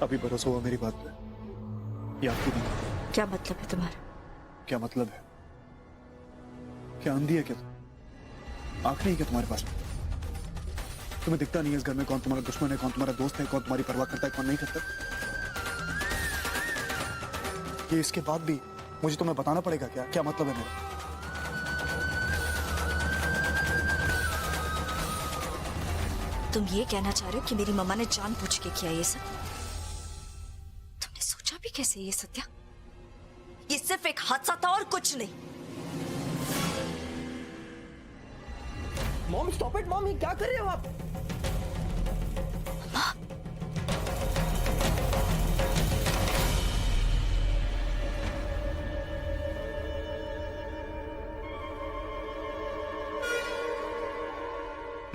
अभी भरोसा हुआ मेरी बात पे? या आपकी नहीं? क्या मतलब है तुम्हारा? क्या मतलब है? क्या अंधी है क्या तुम? आंख नहीं है क्या तुम्हारे पास? तुम्हें दिखता नहीं है इस घर में कौन तुम्हारा दुश्मन है, कौन तुम्हारा दोस्त है, कौन तुम्हारी परवाह करता है, कौन नहीं करता? ये इसके बाद भी मुझे तुम्हें बताना पड़ेगा क्या? क्या मतलब है मेरा? तुम ये कहना चाह रहे हो कि मेरी मम्मा ने जानबूझ के किया ये सब? तुमने सोचा भी कैसे ये सत्या? ये सिर्फ एक हादसा था और कुछ नहीं। मॉम स्टॉप इट मॉम, ये क्या कर रहे हो आप?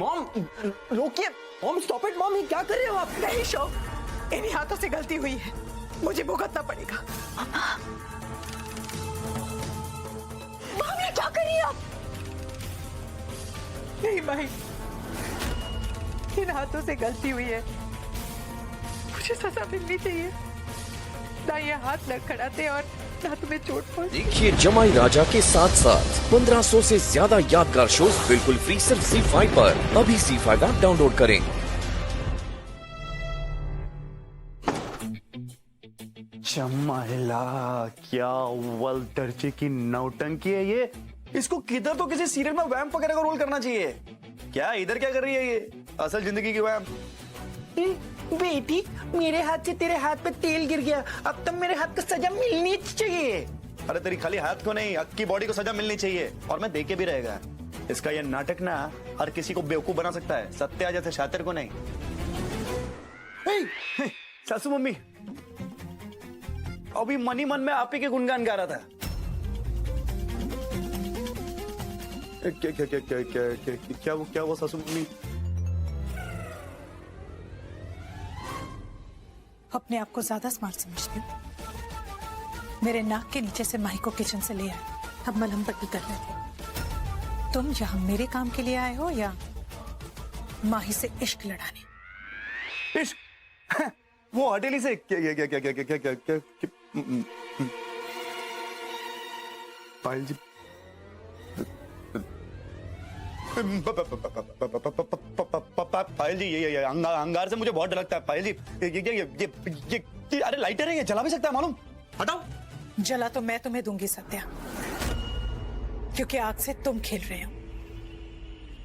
मॉम रोकिए, मॉम स्टॉप इट मॉम, ये क्या कर रहे हो आप? नहीं शो, इन्हीं हाथों से गलती हुई है, मुझे भुगतना पड़ेगा। मम्मी ये क्या कर रही हो आप? नहीं भाई, इन हाथों से गलती हुई है, मुझे सजा मिलनी चाहिए। ना ये हाथ लड़खड़ाते और ना तुम्हें चोट पहुंचे। देखिए जमाई राजा के साथ साथ 1500 से ज्यादा यादगार शोज बिल्कुल फ्री सिर्फ ZEE5 पर। अभी ZEE5 ऐप डाउनलोड करें। जमाइला, क्या अव्वल दर्जे की नौटंकी है ये। इसको किधर तो किसी सीरियल में वैम्प वगैरह का रोल करना चाहिए। क्या इधर क्या कर रही है ये? असल जिंदगी की वैम्प। बेटी, मेरे हाथ से तेरे हाथ पे तेल गिर गया, अब तब मेरे हाथ को सजा मिलनी चाहिए। अरे तेरी खाली हाथ को नहीं, हक की बॉडी को सजा मिलनी चाहिए, और मैं देके भी रहेगा। इसका ये नाटक ना हर किसी को बेवकूफ बना सकता है, सत्या जैसे शातिर को नहीं। सासू मम्मी, अभी मन ही मन में आप ही के गुणगान गा रहा था। क्या क्या क्या क्या क्या क्या क्या वो सासू मम्मी? अपने आप को ज्यादा स्मार्ट समझती हो। मेरे नाक के नीचे से माही को किचन से ले आए, अब मलहम पट्टी कर रहे थे। तुम यहाँ मेरे काम के लिए आए हो या माही से इश्क लड़ाने? इश्क? वो हटेली से क्या क्या क्या क्या क्या क्या क्या क्या पायल जी, पायल जी, ये अंगार से मुझे बहुत डर लगता है। पायल जी, ये अरे लाइटर है, ये जला भी सकता है मालूम। हटाओ। जला तो मैं तुम्हें दूंगी सत्या, क्योंकि आग से तुम खेल रहे हो।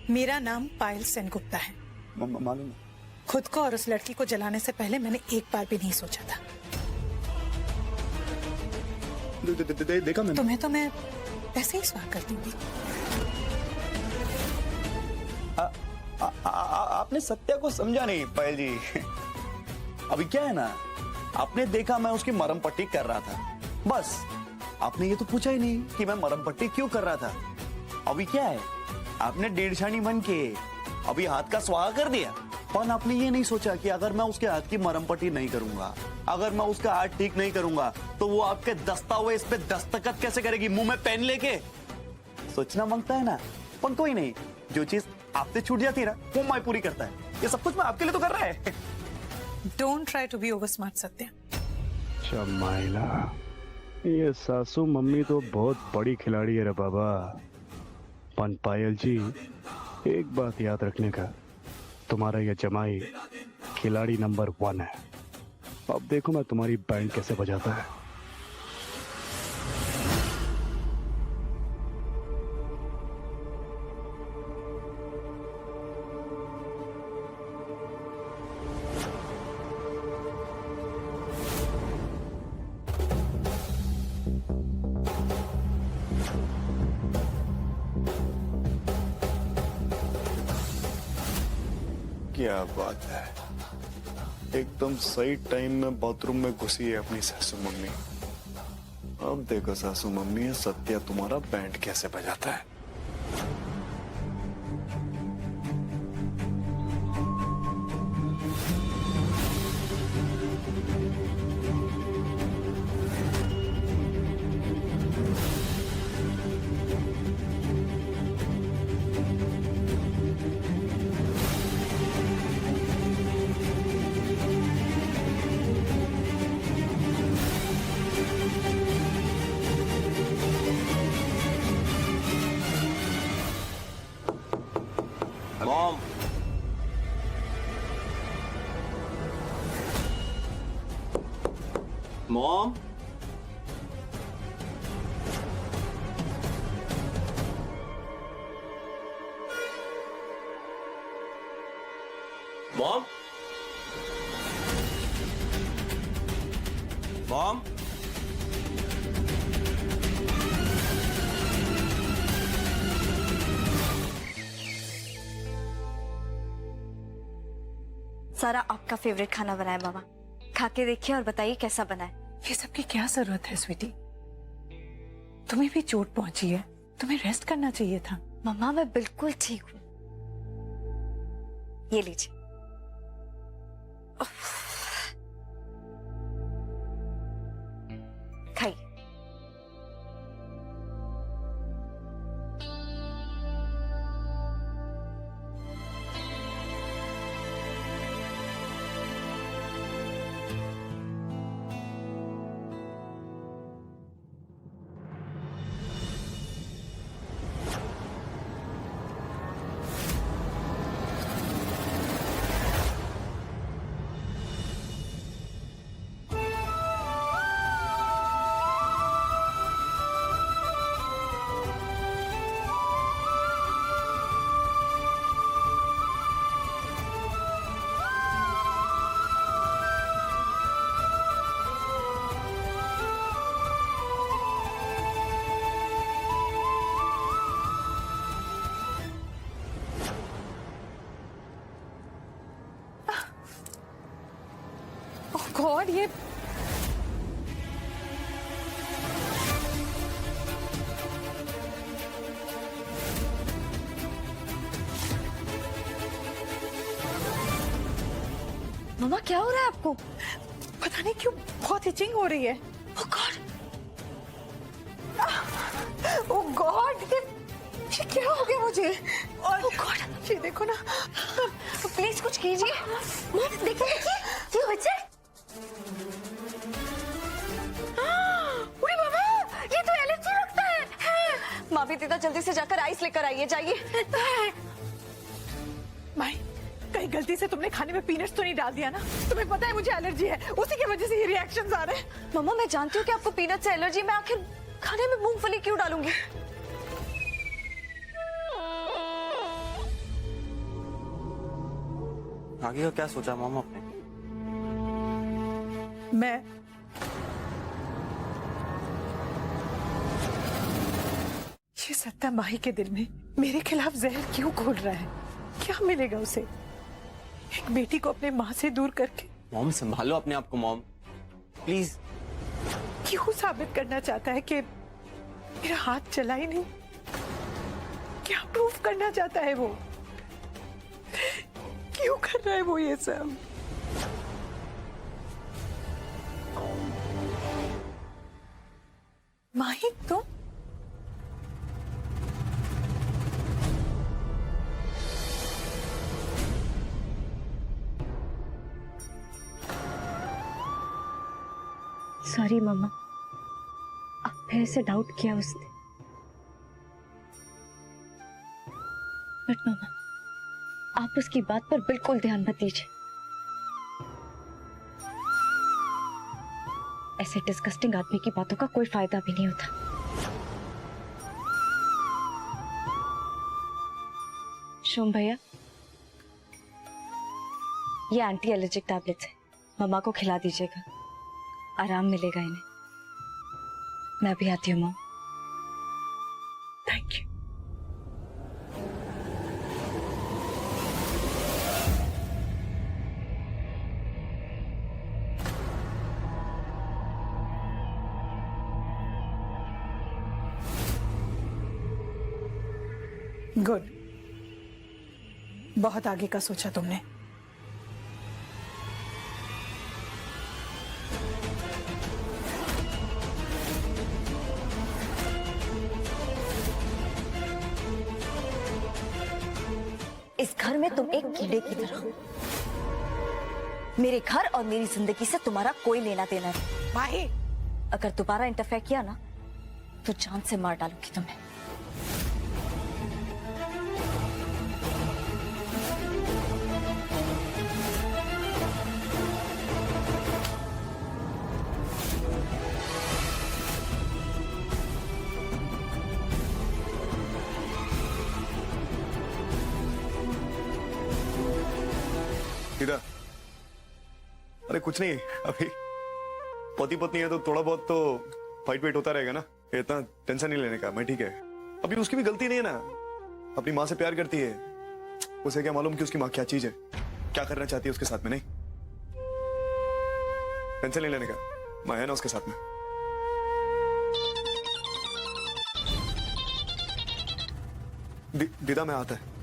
मेरा नाम पायल सेनगुप्ता है। मालूम। खुद को और उस लड़की को जलाने से पहले मैंने एक बार भी नहीं सोचा था। देखा मैंने। तुम्हें तो मैं ऐसे ही स्वार कर दूंगी। आपने सत्या को समझा नहीं पायल जी। अभी क्या है ना, आपने देखा मैं उसकी मरहम पट्टी कर रहा था, बस। आपने ये तो पूछा ही नहीं कि मैं मरहम पट्टी क्यों कर रहा था। अभी क्या है, आपने डेढ़ बन के अभी हाथ का स्वाहा कर दिया, पर आपने ये नहीं सोचा कि अगर मैं उसके हाथ की मरहम पट्टी नहीं करूंगा, अगर मैं उसका हाथ ठीक नहीं करूंगा, तो वो आपके दस्तावेज पे दस्तखत कैसे करेगी मुंह में पेन लेके? सोचना मांगता है ना, पर कोई नहीं, जो चीज आपसे छूट जाती है ना, वो मैं पूरी करता है। ये सब कुछ मैं आपके लिए तो कर रहा है। Don't try to be over smart Satya. जमाइला, ये सासू मम्मी तो बहुत बड़ी खिलाड़ी है रे बाबा। पन पायल जी, एक बात याद रखने का, तुम्हारा ये जमाई खिलाड़ी नंबर 1 है। अब देखो मैं तुम्हारी बैंड कैसे बजाता है। क्या बात है, एकदम सही टाइम में बाथरूम में घुसी है अपनी सासू मम्मी। अब देखो सासू मम्मी, ये सत्या तुम्हारा बैंड कैसे बजाता है। मॉम, मॉम, मॉम, सारा आपका फेवरेट खाना बनाया मामा, खा के देखिए और बताइए कैसा बना है। ये सब की क्या जरूरत है स्वीटी? तुम्हें भी चोट पहुंची है, तुम्हें रेस्ट करना चाहिए था। मम्मा मैं बिल्कुल ठीक हूँ। ये लीजिए। खाइए। गॉड, ये मम्मा क्या हो रहा है आपको? पता नहीं क्यों बहुत इचिंग हो रही है। ओह गॉड, ओह गॉड, ये क्या हो गया मुझे? और ओह गॉड, ये देखो ना। प्लीज कुछ कीजिए। मम्मा देखिए देखिए, ये बच्चे। अरे बाबा, ये तो एलर्जी लगता है। मामी दीदा जल्दी से जाकर आइस लेकर आइए, जाइए। माई, कहीं गलती से तुमने खाने में पीनट्स तो नहीं डाल दिया ना? तुम्हें पता है मुझे एलर्जी है, उसी की वजह से ये रिएक्शंस आ रहे हैं। मम्मा मैं जानती हूँ कि आपको पीनट से एलर्जी, मैं आखिर खाने में मूंगफली क्यों डालूंगी? आगे का क्या सोचा मॉम आपने? मैं ये सत्ता माही के दिल में मेरे खिलाफ जहर क्यों घोल रहा है? क्या मिलेगा उसे एक बेटी को अपने माँ से दूर करके? मॉम संभालो अपने आप को मॉम, प्लीज। क्यों साबित करना चाहता है कि मेरा हाथ चला ही नहीं? क्या प्रूव करना चाहता है वो? क्यों कर रहा है वो ये सब? माही तुम? सॉरी मम्मा, आप फिर से डाउट किया उसने। बट मम्मा आप उसकी बात पर बिल्कुल ध्यान मत दीजिए। ऐसे डिस्गस्टिंग आदमी की बातों का कोई फायदा भी नहीं होता। शोम भैया, ये एंटी एलर्जिक टैबलेट्स है, मम्मा को खिला दीजिएगा, आराम मिलेगा इन्हें। मैं भी आती हूँ मॉम। Thank you. गुड, बहुत आगे का सोचा तुमने। इस घर में तुम एक कीड़े की तरह हो। मेरे घर और मेरी जिंदगी से तुम्हारा कोई लेना देना नहीं। माही, अगर दोबारा इंटरफेयर किया ना तो जान से मार डालूंगी तुम्हें। अरे कुछ नहीं, अभी पति पत्नी है तो थोड़ा बहुत तो फाइट वेट होता रहेगा ना, इतना टेंशन नहीं लेने का। मैं ठीक है, अभी उसकी भी गलती नहीं है ना, अपनी माँ से प्यार करती है, उसे क्या मालूम कि उसकी माँ क्या चीज है, क्या करना चाहती है उसके साथ में। नहीं, टेंशन नहीं लेने का, मैं है ना उसके साथ में। दीदा मैं आता है।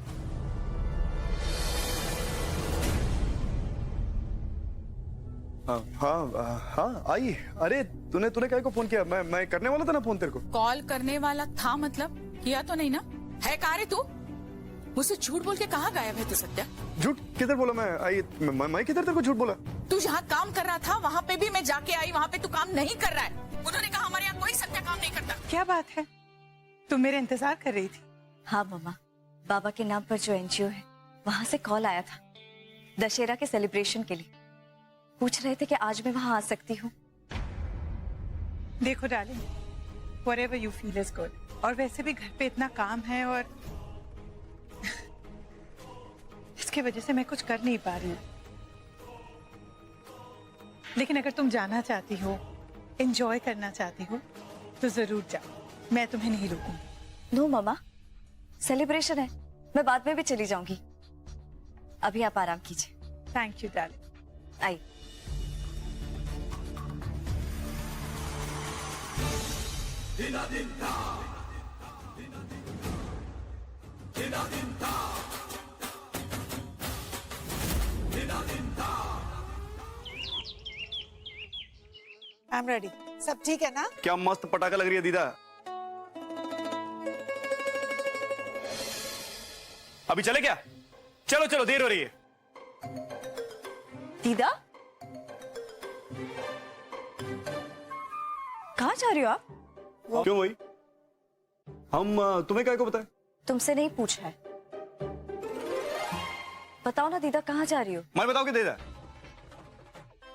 हाँ आई। अरे तूने काहे को फोन किया? मैं करने वाला था ना फोन तेरे को। कॉल करने वाला था मतलब किया तो नहीं ना? है कहाँ रे तू? मुझसे झूठ बोल के कहाँ गायब है तू सत्या? झूठ किधर बोला मैं? आई मैं किधर तेरे को झूठ बोला? तू जहाँ काम कर रहा था वहाँ पे भी मैं जाके आई, वहाँ पे तू काम नहीं कर रहा है। उन्होंने कहा हमारे यहाँ कोई सत्या काम नहीं करता। क्या बात है, तुम मेरे इंतजार कर रही थी? हाँ मम्मा, बाबा के नाम पर जो एनजीओ है वहां से कॉल आया था दशहरा के सेलिब्रेशन के लिए। पूछ रहे थे कि आज मैं वहां आ सकती हूँ। देखो darling, whatever you feel is good। और वैसे भी घर पे इतना काम है और इसकी वजह से मैं कुछ कर नहीं पा रही हूँ। लेकिन अगर तुम जाना चाहती हो, एंजॉय करना चाहती हो तो जरूर जाओ, मैं तुम्हें नहीं रोकूंगी। नो मम्मा, सेलिब्रेशन है, मैं बाद में भी चली जाऊंगी। अभी आप आराम कीजिए। Thank you darling. I. I am ready. सब ठीक है ना? क्या मस्त पटाखा लग रही है दीदा। अभी चले क्या? चलो चलो, देर हो रही है। दीदा, कहाँ जा रही हो आप? क्यों भाई? हम तुम्हें क्या को बताएं? तुमसे नहीं पूछा है। बताओ ना दीदा, कहाँ जा रही हो? मैं बताओ कि दीदा,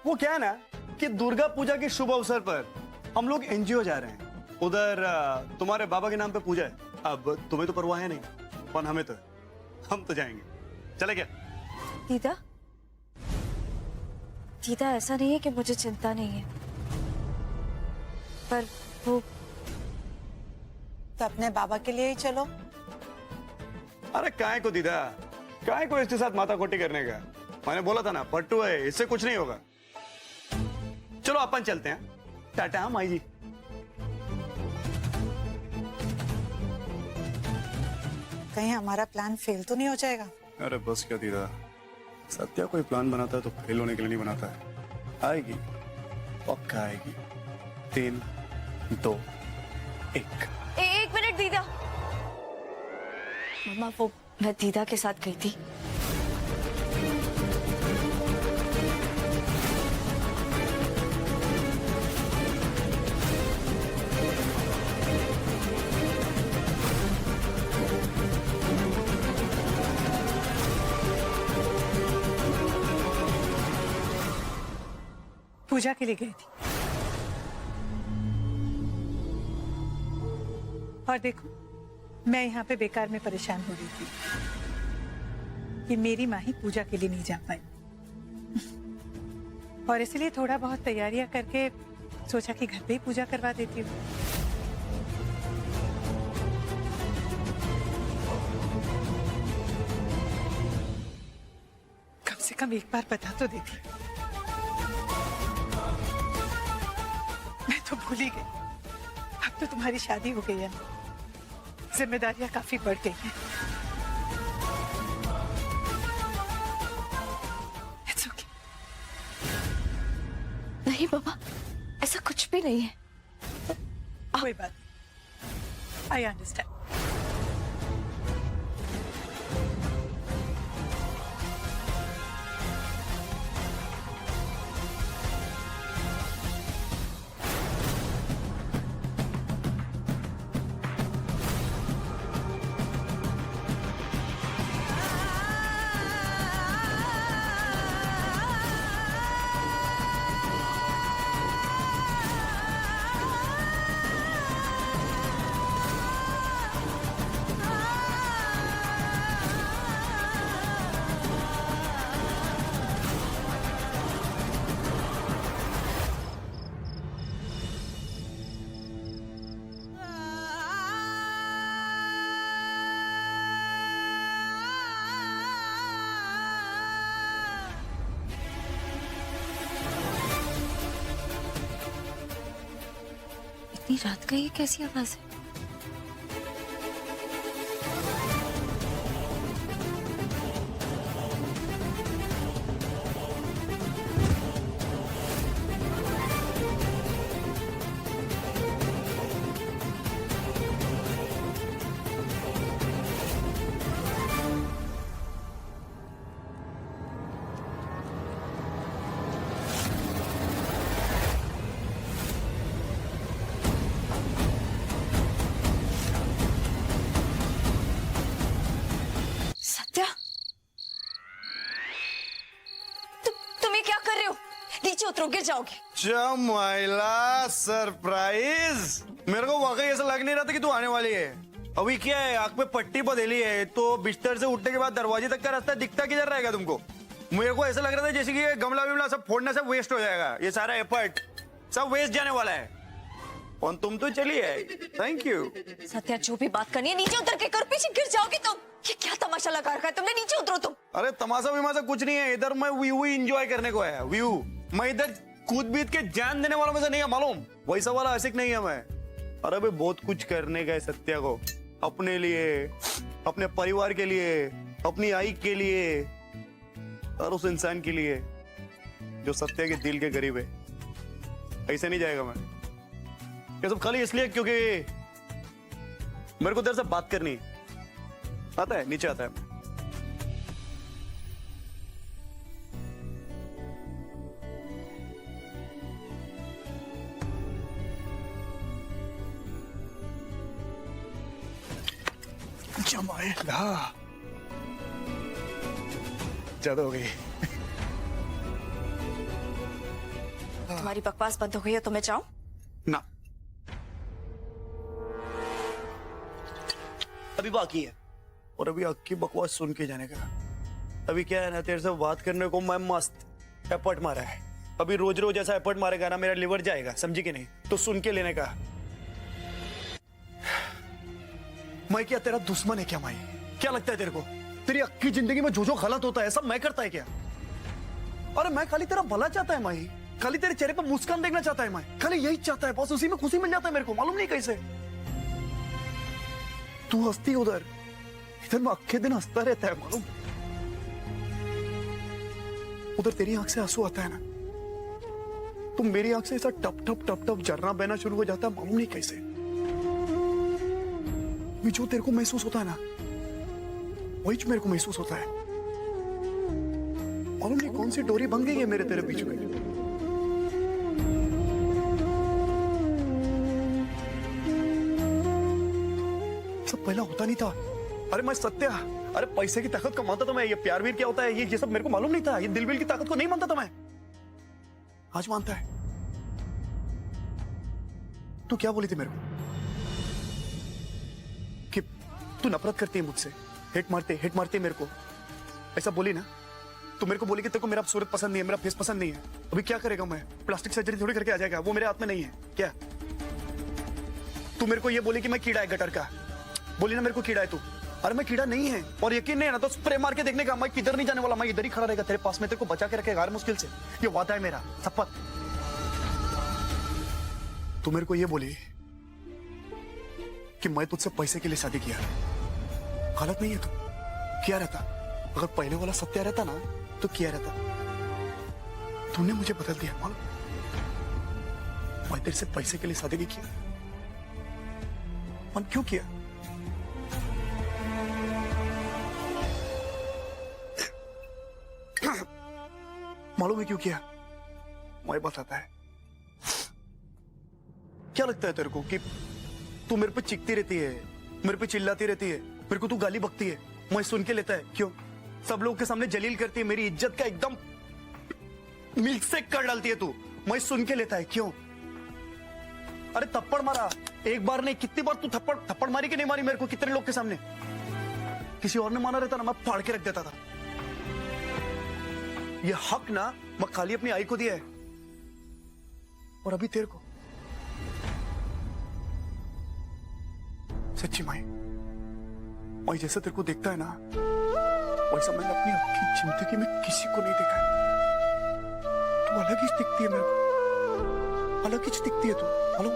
वो क्या है ना कि दुर्गा पूजा के शुभ अवसर पर हम लोग एनजीओ जा रहे हैं। उधर तुम्हारे बाबा के नाम पे पूजा है। अब तुम्हें तो परवाह है नहीं, पर हमें तो, हम तो जाएंगे। चले क्या? दीदा, दीदा ऐसा नहीं है कि मुझे चिंता नहीं है, पर वो तो अपने बाबा के लिए ही चलो। अरे काय को दीदा, काय को इसके साथ माथा खोटी करने का? मैंने बोला था ना, पट्टू है, इससे कुछ नहीं होगा। चलो अपन चलते हैं। टाटा माई जी। कहीं हमारा प्लान फेल तो नहीं हो जाएगा? अरे बस क्या दीदा, सत्या कोई प्लान बनाता है तो फेल होने के लिए नहीं बनाता है। आएगी, पक्का आएगी। 3, 2, 1। एक मिनट दीदा। मम्मा, वो मैं दीदा के साथ गई थी। पूजा के लिए गई थी। और देखो, मैं यहाँ पे बेकार में परेशान हो रही थी कि मेरी माँ ही पूजा के लिए नहीं जा पाई, और इसलिए थोड़ा बहुत तैयारियां करके सोचा कि घर पे ही पूजा करवा देती हूँ। कम से कम एक बार बता तो देती। मैं तो भूल ही गई। अब तो तुम्हारी शादी हो गई है, जिम्मेदारियां काफी बढ़ गई हैं। It's okay. नहीं बाबा, ऐसा कुछ भी नहीं है। कोई बात नहीं, आई अंडरस्टैंड। इतनी रात का ये कैसी आवाज है? सत्या, तुम ये क्या कर रहे हो? नीचे उतरो, गिर जाओगे। जमाइला सरप्राइज। मेरे को वाकई ऐसा लग नहीं रहा था कि तू आने वाली है। अभी क्या है, आंख पे पट्टी बदली है तो बिस्तर से उठने के बाद दरवाजे तक का रास्ता दिखता किधर रहेगा तुमको? मेरे को ऐसा लग रहा था जैसे कि ये गमला विमला सब फोड़ना सब वेस्ट हो जाएगा, ये सारा एफर्ट सब वेस्ट जाने वाला है। और तुम तो चली है, थैंक यू। सत्या, जो भी बात करनी है नीचे उतर के कर, पीछे गिर जाओगे तुम। ये क्या तमाशा लगा रखा है तुमने? नीचे उतरो तुम। अरे तमाशा विमाशा कुछ नहीं है, इधर मैं व्यू एंजॉय करने को आया। व्यू मैं इधर कूद बीत के जान देने वाला में से नहीं है, मालूम? वैसा वाला आशिक नहीं है मैं। अरे भाई बहुत कुछ करने का है सत्या को, अपने लिए, अपने परिवार के लिए, अपनी आई के लिए और उस इंसान के लिए जो सत्या के दिल के करीब है। ऐसे नहीं जाएगा मैं। ये सब खाली इसलिए क्योंकि मेरे को तेरे से बात करनी है। आता है, नीचे आता है। जमाइला ज्यादा हो गई। तुम्हारी बकवास बंद हो गई है तो मैं जाऊं? ना, अभी बाकी है और अभी आपकी बकवास सुन के जाने का। अभी क्या है ना, तेरे से बात करने को मैं मस्त एफर्ट मारा है। अभी रोज रोज ऐसा एफर्ट मारेगा ना, मेरा लिवर जाएगा, समझी कि नहीं? तो सुन के लेने का। मैं क्या तेरा दुश्मन है क्या? माई क्या लगता है तेरे को? तेरी अक्की जिंदगी में जो जो गलत होता है सब मैं करता है क्या? अरे मैं खाली तेरा भला चाहता है माई, खाली तेरे चेहरे पर मुस्कान देखना चाहता है मैं, खाली यही चाहता है बस। उसी में खुशी मिल जाता है मेरे को, मालूम नहीं कैसे। तू हंसती उधर, इधर मैं अक्खे दिन हंसता रहता है, मालूम? उधर तेरी आंख से आंसू आता है ना, तो मेरी आंख से ऐसा टप टप टप टप झरना बहना शुरू हो जाता है, मालूम नहीं कैसे। जो तेरे को महसूस होता है ना, वही जो मेरे को महसूस होता है। मालूम नहीं कौन सी डोरी बन गई है मेरे तेरे बीच में। सब पहला होता नहीं था। अरे मैं सत्या, अरे पैसे की ताकत का मानता था मैं, ये प्यार वीर क्या होता है ये सब मेरे को मालूम नहीं था। ये दिल विल की ताकत को नहीं मानता था मैं, आज मानता है। तू क्या बोली थी मेरे को कि तू नफरत करती है मुझसे, हिट मारते मेरे को, ऐसा बोली ना? तू मेरे को बोली कि तेरे को मेरा सूरत पसंद नहीं है, मेरा फेस पसंद नहीं है। अभी क्या करेगा मैं? प्लास्टिक सर्जरी थोड़ी करके आ जाएगा, वो मेरे हाथ में नहीं है क्या? तू मेरे को ये बोली कि मैं कीड़ा है गटर का, बोली ना मेरे को कीड़ा है तू। अरे मैं कीड़ा नहीं है, और यकीन नहीं है ना तो स्प्रे मार के देखने का। मैं किधर नहीं जाने वाला, मैं इधर ही खड़ा रहेगा तेरे पास में, तेरे को बचा के रखेगा हर मुश्किल से, ये वादा है मेरा, शपथ। तू मेरे को ये बोली कि मैं तुझसे पैसे के लिए शादी किया। गलत नहीं है तू, किया रहता। अगर पहले वाला सत्या रहता ना तो किया रहता। तूने मुझे बदल दिया, मालूम? मैं तेरे से पैसे के लिए शादी नहीं किया। मन क्यों किया? मालूम है क्यों किया? मैं बताता है। क्या लगता है तेरे को कि तू मेरे पे चिकती रहती है, मेरे पे चिल्लाती रहती है, मेरे को तू गाली बकती है, मैं सुन के लेता है? क्यों? सब लोगों के सामने जलील करती है, मेरी इज्जत का एकदम मिल्क शेक कर डालती है तू, मैं सुन के लेता है? क्यों? अरे थप्पड़ मारा, एक बार नहीं कितनी बार तू थप्पड़ मारी कि नहीं मारी मेरे को, कितने लोग के सामने? किसी और ने माना रहता ना, मैं फाड़ के रख देता था। ये हक ना मैं खाली अपनी आई को दिया है, और अभी तेरे को। सच्ची माई, मैं जैसा तेरे को देखता है ना, वैसा मैंने अपनी जिंदगी में किसी को नहीं देखा है। तू अलग ही दिखती है मेरे को, अलग ही दिखती है तू, मालूम?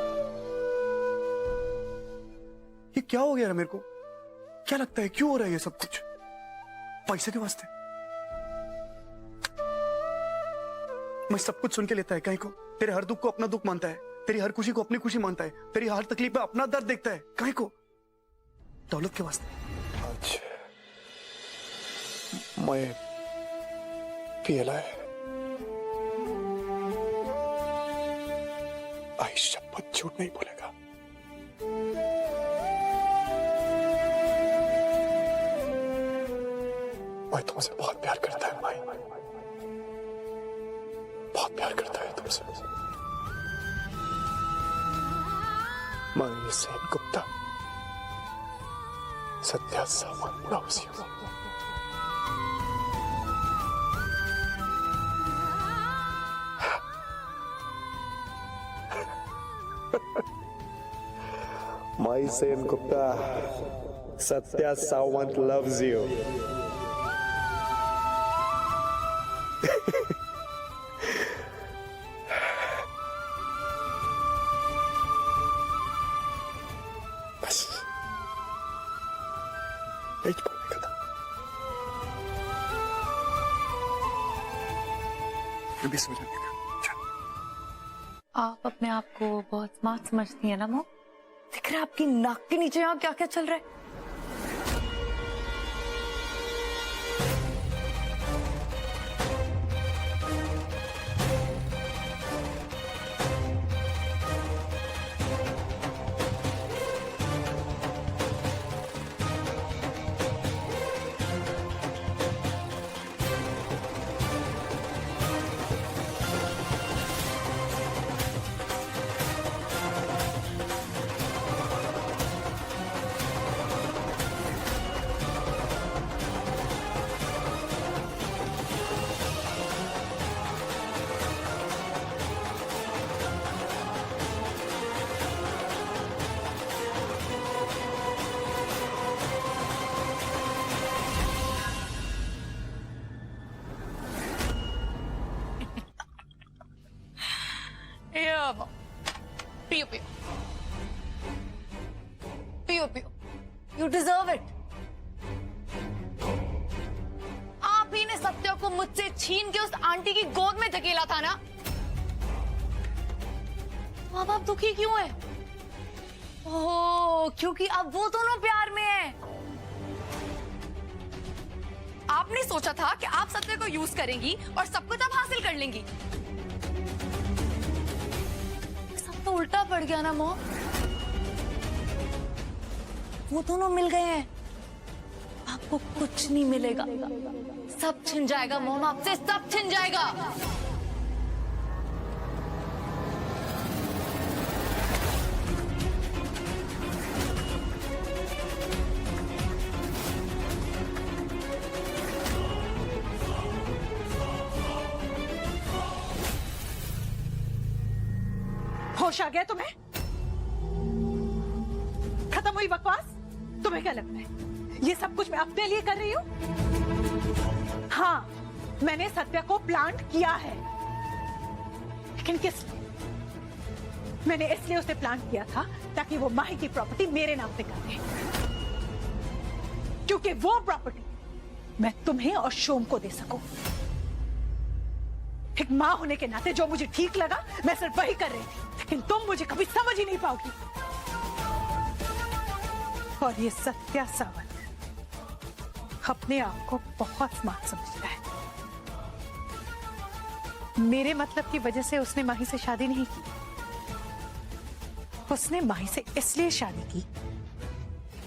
क्या हो गया मेरे को? क्या लगता है क्यों हो रहा है ये सब कुछ? पैसे के वास्ते? मैं सब कुछ सुन के लेता है कहीं को? तेरे हर दुख को अपना दुख मानता है, तेरी हर खुशी को अपनी खुशी मानता है, तेरी हर तकलीफ में अपना दर्द देखता है कहीं को? दौलत के वास्ते? आज मैं पियला है। आई शपथ झूठ नहीं बोलेगा। मैं तुमसे बहुत प्यार करता है भाई, बहुत प्यार करता है तुमसे। मैं Sen Gupta, Satya Sawant loves you. My Sen Gupta, Satya Sawant loves you. बस यही बोलने का था। अभी सो जाने का। आप अपने आप को बहुत स्मार्ट समझती है ना मो? दिख रहा है आपकी नाक के नीचे यहाँ क्या क्या चल रहा है। पियो पियो पियो पियो, यू डिजर्व इट। आप ही ने सत्या को मुझसे छीन के उस आंटी की गोद में धकेला था ना? अब आप दुखी क्यों है? ओह, क्योंकि अब वो दोनों प्यार में है। आपने सोचा था कि आप सत्या को यूज करेंगी और सब कुछ आप हासिल कर लेंगी। तो उल्टा पड़ गया ना मॉम। वो दोनों मिल गए हैं, आपको कुछ नहीं मिलेगा, सब छिन जाएगा मॉम, आपसे सब छिन जाएगा। होश आ गया तुम्हें? खत्म हुई बकवास? तुम्हें क्या लगता है ये सब कुछ मैं अपने लिए कर रही हूं? हाँ, मैंने सत्या को प्लांट किया है, लेकिन किस लिए? मैंने इसलिए उसे प्लांट किया था ताकि वो माही की प्रॉपर्टी मेरे नाम पे कर दे, क्योंकि वो प्रॉपर्टी मैं तुम्हें और शोम को दे सकूं। एक मां होने के नाते जो मुझे ठीक लगा मैं सिर्फ वही कर रही थी, लेकिन तुम मुझे कभी समझ ही नहीं पाओगी। और ये सत्या सावंत अपने आप को बहुत स्मार्ट समझता है। मेरे मतलब की वजह से उसने माही से शादी नहीं की। उसने माही से इसलिए शादी की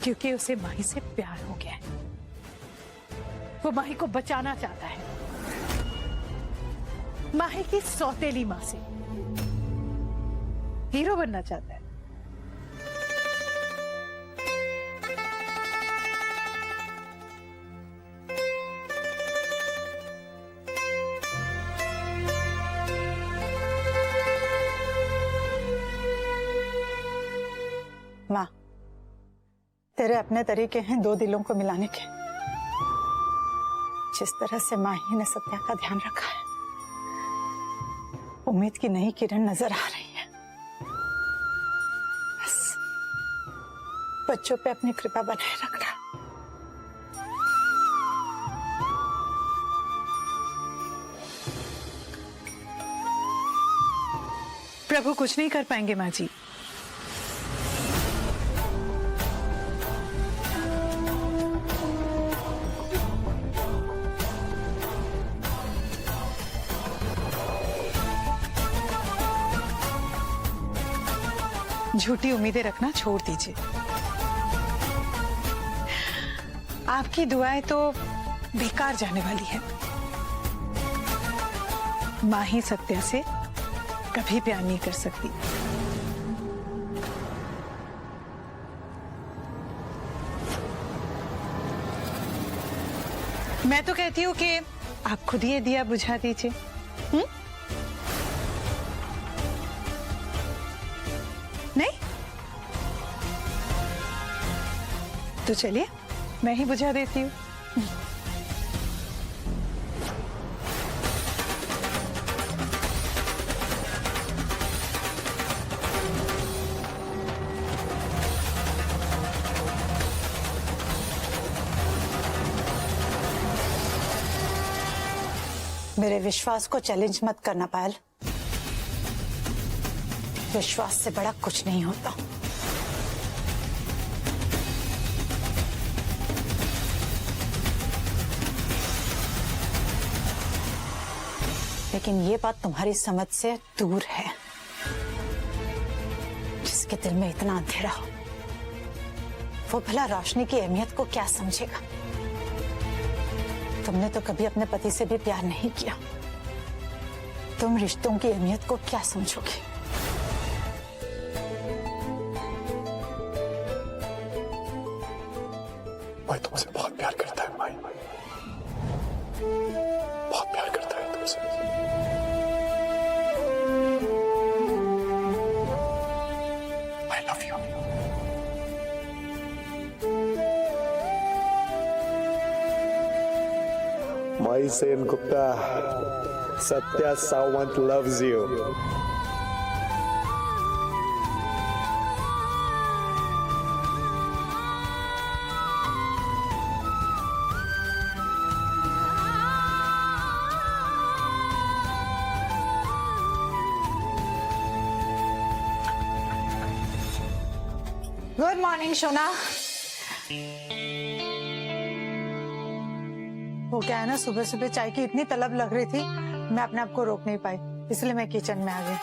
क्योंकि उसे माही से प्यार हो गया है। वो माही को बचाना चाहता है, माही की सौतेली मां से हीरो बनना चाहता है। माँ, तेरे अपने तरीके हैं दो दिलों को मिलाने के। जिस तरह से माही ने सत्या का ध्यान रखा है, उम्मीद की नई किरण नजर आ रही है। बच्चों पे अपनी कृपा बनाए रखना। प्रभु कुछ नहीं कर पाएंगे माँ जी। झूठी उम्मीदें रखना छोड़ दीजिए। आपकी दुआएं तो बेकार जाने वाली है। मां ही सत्या से कभी प्यार नहीं कर सकती। मैं तो कहती हूँ कि आप खुद ही ये दिया बुझा दीजिए। नहीं तो चलिए मैं ही बुझा देती हूँ। मेरे विश्वास को चैलेंज मत करना पायल। विश्वास से बड़ा कुछ नहीं होता। लेकिन ये बात तुम्हारी समझ से दूर है। जिसके दिल में इतना अंधेरा हो वो भला रोशनी की अहमियत को क्या समझेगा। तुमने तो कभी अपने पति से भी प्यार नहीं किया, तुम रिश्तों की अहमियत को क्या समझोगे। भाई तुमसे बहुत प्यार करता है। भाई बहुत प्यार करता है तुमसे। I love you. My Sen Gupta, Satya Sawant loves you. Good morning सोना। वो क्या है ना, सुबह सुबह चाय की इतनी तलब लग रही थी, मैं अपने आप को रोक नहीं पाई, इसलिए मैं किचन में आ गई।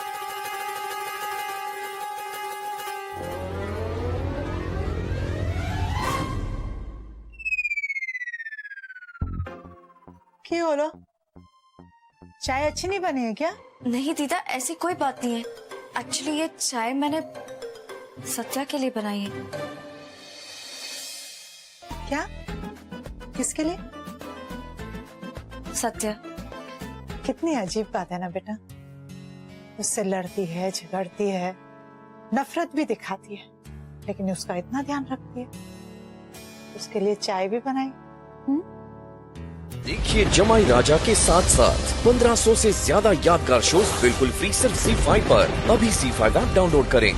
क्यों बोलो, चाय अच्छी नहीं बनी है क्या? नहीं दीदा, ऐसी कोई बात नहीं है। एक्चुअली ये चाय मैंने सत्या के लिए बनाई है। क्या? किसके लिए? सत्या। कितनी अजीब बात है ना बेटा, उससे लड़ती है, झगड़ती है, नफरत भी दिखाती है, लेकिन उसका इतना ध्यान रखती है। उसके लिए चाय भी बनाई। देखिए जमाई राजा के साथ साथ 1500 से ज्यादा यादगार शोज बिल्कुल फ्री सिर्फ ZEE5 पर। अभी ZEE5 ऐप डाउनलोड करें।